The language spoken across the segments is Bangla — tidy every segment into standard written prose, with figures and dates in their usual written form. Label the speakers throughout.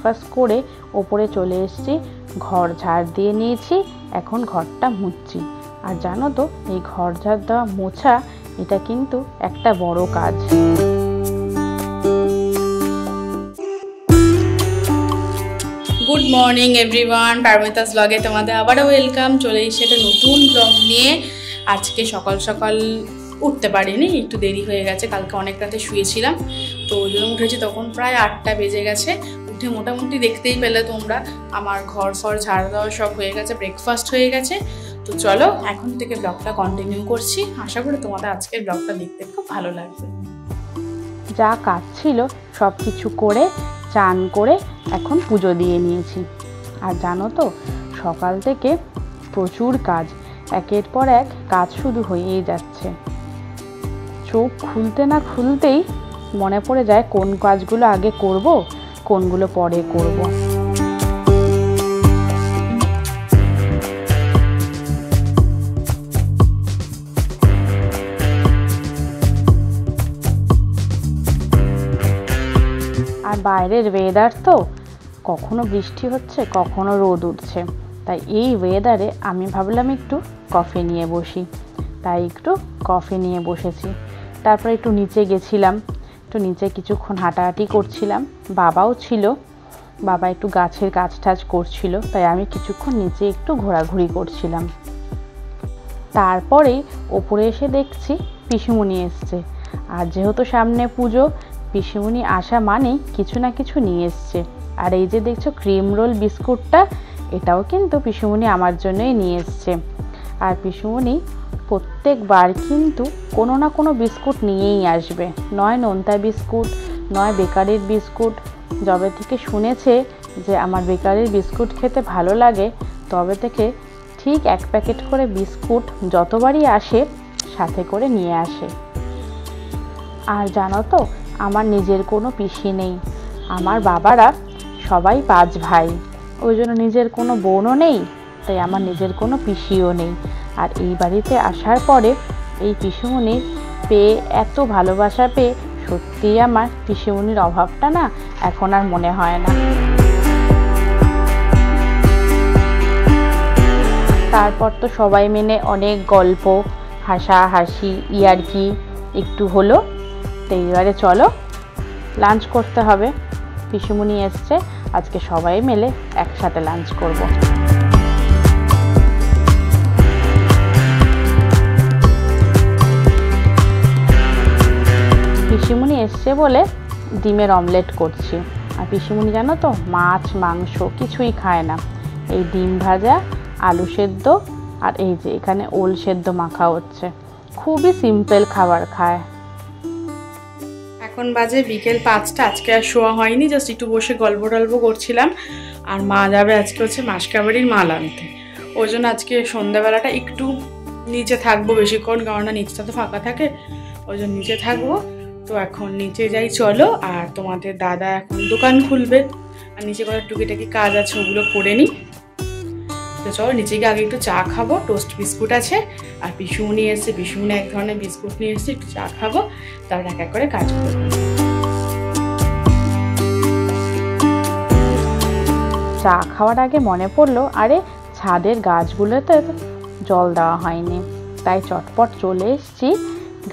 Speaker 1: ব্রেকফাস্ট করে ওপরে চলে এসেছি, ঘর ঝাড় দিয়ে নিয়েছি, এখন ঘরটা মুছছি। আর জানো তো এই ঘর ঝাড় দেওয়া মোছা এটা কিন্তু একটা বড় কাজ।
Speaker 2: গুড মর্নিং এভরিওয়ান, পারমিতাস ব্লগে তোমাদের আবারও ওয়েলকাম। চলে এসে একটা নতুন ব্লগ নিয়ে। আজকে সকাল সকাল উঠতে পারিনি, একটু দেরি হয়ে গেছে, কালকে অনেক রাতে শুয়েছিলাম, তো ওই জন্য উঠেছি তখন প্রায় 8টা বেজে গেছে। উঠে মোটামুটি দেখতেই পেলে তোমরা আমার ঘর ফর ঝাড় দেওয়া সব হয়ে গেছে, ব্রেকফাস্ট হয়ে গেছে। তো চলো এখন থেকে ব্লগটা কন্টিনিউ করছি, আশা করি তোমাদের আজকের ব্লগটা দেখতে খুব ভালো লাগবে।
Speaker 1: যা কাজ ছিল সব কিছু করে চান করে এখন পুজো দিয়ে নিয়েছি। আর জানো তো সকাল থেকে প্রচুর কাজ, একের পর এক কাজ শুধু হয়েই যাচ্ছে। চোখ খুলতে না খুলতেই মনে পড়ে যায় কোন কাজগুলো আগে করব, কোনগুলো পরে করব। আর বাইরের ওয়েদার তো কখনো বৃষ্টি হচ্ছে, কখনো রোদ উঠছে, তাই এই ওয়েদারে আমি ভাবলাম একটু কফি নিয়ে বসি, তাই একটু কফি নিয়ে বসেছি। তারপর একটু নিচে গেছিলাম, একটু নিচে কিছুক্ষণ হাঁটাহাঁটি করছিলাম, বাবাও ছিল, বাবা একটু গাছের কাজ টাজ করছিল, তাই আমি কিছুক্ষণ নিচে একটু ঘোরাঘুরি করছিলাম। তারপরে ওপরে এসে দেখছি পিসিমণি এসছে, আর যেহেতু সামনে পুজো, পিসিমণি আসা মানেই কিছু না কিছু নিয়ে এসছে। আর এই যে দেখছো ক্রিম রোল বিস্কুটটা, এটাও কিন্তু পিসিমণি আমার জন্যই নিয়ে এসছে। আর পিসিমণি প্রত্যেকবার কিন্তু কোনো না কোনো বিস্কুট নিয়েই আসবে, নয় নোনতা বিস্কুট, নয় বেকারির বিস্কুট। যবে থেকে শুনেছে যে আমার বেকারির বিস্কুট খেতে ভালো লাগে, তবে থেকে ঠিক 1 প্যাকেট করে বিস্কুট যতবারই আসে সাথে করে নিয়ে আসে। আর জানো তো আমার নিজের কোনো পিসি নেই, আমার বাবারা সবাই 5 ভাই, ওই জন্য নিজের কোনো বোনও নেই, তাই আমার নিজের কোনো পিসিও নেই। আর এই বাড়িতে আসার পরে এই পিসিমণির পেয়ে এত ভালোবাসা পেয়ে সত্যিই আমার পিসিমণির অভাবটা না এখন আর মনে হয় না। তারপর তো সবাই মিলে অনেক গল্প হাসাহাসি ইয়ার্কি একটু হলো। তো এইবারে চলো লাঞ্চ করতে হবে, পিসিমণি এসছে, আজকে সবাই মিলে একসাথে লাঞ্চ করব। পিসিমণি এসছে বলে ডিমের অমলেট করছি। আর পিসিমণি জানো তো মাছ মাংস কিছুই খায় না, এই ডিম ভাজা, আলু সেদ্ধ আর এই যে এখানে ওল সেদ্ধ মাখা হচ্ছে, খুবই সিম্পল খাবার খায়।
Speaker 2: এখন বাজে বিকেল 5টা, আজকে আর শোয়া হয়নি, জাস্ট একটু বসে গল্প টল্প করছিলাম। আর মা যাবে আজকে হচ্ছে মাসকাবাড়ির মাল আনতে, ওই জন্য আজকে সন্ধ্যাবেলাটা একটু নিচে থাকবো বেশিক্ষণ, কারণ নিচটা তো ফাঁকা থাকে, ওই জন্য নিচে থাকবো। তো এখন নিচে যাই চলো। আর তোমাদের দাদা এখন দোকান খুলবে, আর নিচে কয়েক টুকিটাকি কাজ আছে, ওগুলো করে নিই। তো চলো নিচে গিয়ে আগে একটু চা খাবো, টোস্ট বিস্কুট আছে, আর পিসিমণি এসছে, পিসিমণি এক ধরনের বিস্কুট নিয়ে এসছে, একটু চা খাবো, তারপর এক এক করে কাজ করবো।
Speaker 1: চা খাওয়ার আগে মনে পড়লো আরে ছাদের গাছগুলোতে জল দেওয়া হয়নি, তাই চটপট চলে এসেছি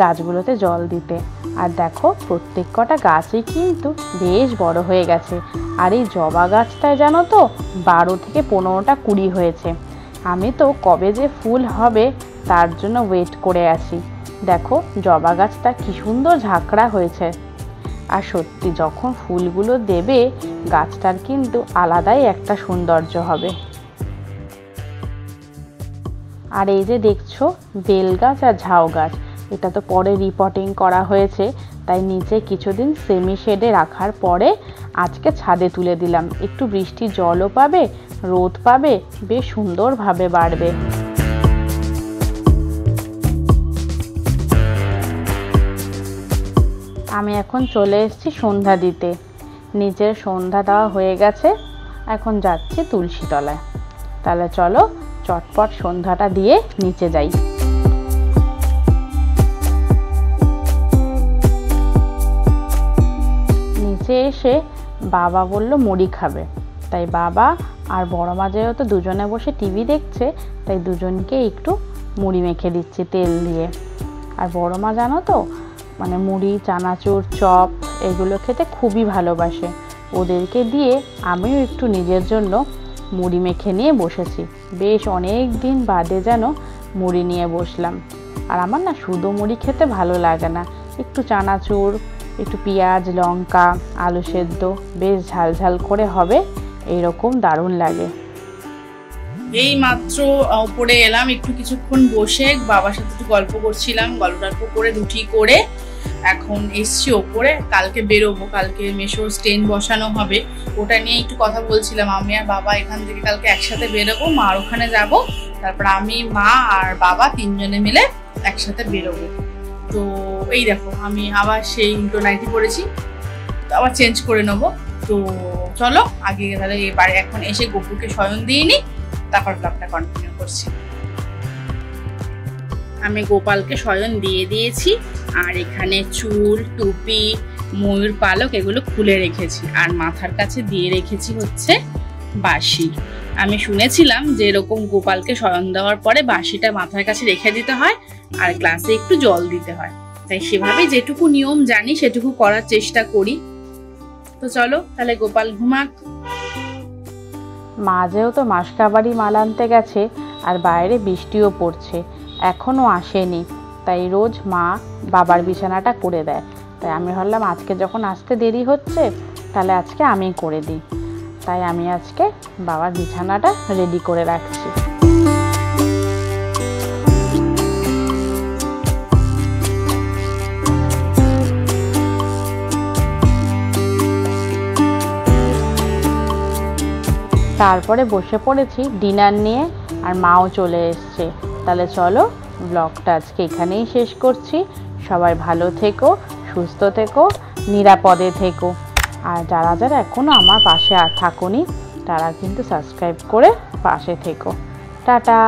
Speaker 1: গাছগুলোতে জল দিতে। আর দেখো প্রত্যেক কটা গাছই কিন্তু বেশ বড় হয়ে গেছে। আর এই জবা গাছটায় জানো তো 12 থেকে 15টা কুড়ি হয়েছে। আমি তো কবে যে ফুল হবে তার জন্য ওয়েট করে আছি। দেখো জবা গাছটা কি সুন্দর ঝাঁকড়া হয়েছে। আর সত্যি যখন ফুলগুলো দেবে গাছটার কিন্তু আলাদাই একটা সৌন্দর্য হবে। আর এই যে দেখছো বেল গাছ আর ঝাউ গাছ, এটা তো পরে রিপোর্টিং করা হয়েছে, তাই নিচে কিছুদিন সেমি শেডে রাখার পরে আজকে ছাদে তুলে দিলাম, একটু বৃষ্টির জলও পাবে, রোদ পাবে, বেশ সুন্দরভাবে বাড়বে। আমি এখন চলে এসেছি সন্ধ্যা দিতে, নিচের সন্ধ্যা দেওয়া হয়ে গেছে, এখন যাচ্ছি তুলসী তলায়। তাহলে চলো চটপট সন্ধ্যাটা দিয়ে নিচে যাই। নিচে এসে বাবা বলল মুড়ি খাবে, তাই বাবা আর বড় মা যেহেতু দুজনে বসে টিভি দেখছে, তাই দুজনকে একটু মুড়ি মেখে দিচ্ছি তেল দিয়ে। আর বড় মা জানো তো, মানে মুড়ি, চানাচুর, চপ এগুলো খেতে খুবই ভালোবাসে। ওদেরকে দিয়ে আমিও একটু নিজের জন্য মুড়ি মেখে নিয়ে বসেছি। বেশ অনেক দিন বাদে যেন মুড়ি নিয়ে বসলাম। আর আমার না শুধু মুড়ি খেতে ভালো লাগে না, একটু চানাচুর, একটু পেঁয়াজ, লঙ্কা, আলু সেদ্ধ বেশ ঝাল ঝাল করে হবে, এইরকম দারুণ লাগে।
Speaker 2: এই মাত্র উপরে এলাম, একটু কিছুক্ষণ বসে বাবার সাথে একটু গল্প করছিলাম, গল্প করে রুটি করে এখন এসছি ওপরে। কালকে বেরোবো, কালকে মেশোর স্টেন বসানো হবে, ওটা নিয়ে একটু কথা বলছিলাম। আমি আর বাবা এখান থেকে কালকে একসাথে বেরোবো, মার ওখানে যাব, তারপর আমি, মা আর বাবা তিনজনে মিলে একসাথে বেরোবো। তো এই দেখো আমি আবার সেই উল্টো নাইটি পরেছি, তো আবার চেঞ্জ করে নেবো। তো চলো আগে তাহলে এবারে এখন এসে গপুকে শয়ন দিয়ে নিই, তারপর ব্লগটা কন্টিনিউ করছি। আমি গোপালকে শয়ন দিয়ে দিয়েছি, আর এখানে চুল, টুপি, ময়ূর পালক এগুলো খুলে রেখেছি, আর মাথার কাছে দিয়ে রেখেছি হচ্ছে বাঁশি। আমি শুনেছিলাম যে এরকম গোপালকে শয়ন দেওয়ার পরে বাঁশিটা মাথার কাছে রেখে দিতে হয় আর গ্লাসে একটু জল দিতে হয়, তাই সেভাবে যেটুকু নিয়ম জানি সেটুকু করার চেষ্টা করি। তো চলো তাহলে গোপাল ঘুমাক।
Speaker 1: মা যেহেতু মাসকাবাড়ি মাল আনতে গেছে আর বাইরে বৃষ্টিও পড়ছে, এখনও আসেনি, তাই রোজ মা বাবার বিছানাটা করে দেয়। তাই আমি ভাবলাম আজকে যখন আসতে দেরি হচ্ছে, তাহলে আজকে আমি করে দিই। তাই আমি আজকে বাবার বিছানাটা রেডি করে রাখছি। তারপরে বসে পড়েছি ডিনার নিয়ে, আর মাও চলে এসছে। তাহলে চলো ব্লগটা আজকে এখানেই শেষ করছি। সবাই ভালো থেকো, সুস্থ থেকো, নিরাপদে থেকো। আর যারা যারা এখনও আমার পাশে থাকোনি, তারা কিন্তু সাবস্ক্রাইব করে পাশে থেকো। টাটা।